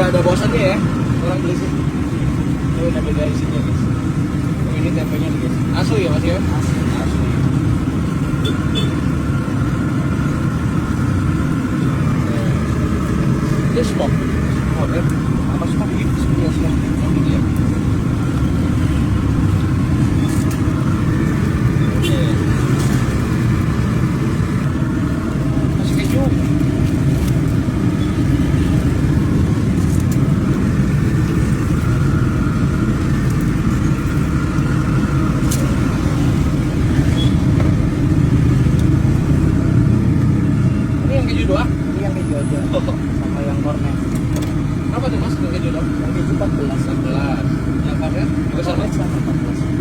nggak ada bosannya ya orang beli sih. Ini udah beda isinya guys. Oh, ini tempenya nih guys. Asli ya mas ya? Asli. Ini smoke. Smoke ya? Apa smoke gitu? Sebenarnya smoke. Oh gitu ya. Masih keju. Ini yang keju doang? Ini yang keju aja. Sama yang kornet. Apa tuh mas yang keju doang? Yang keju 14. Yang pakai juga sama? Kornet sama 14.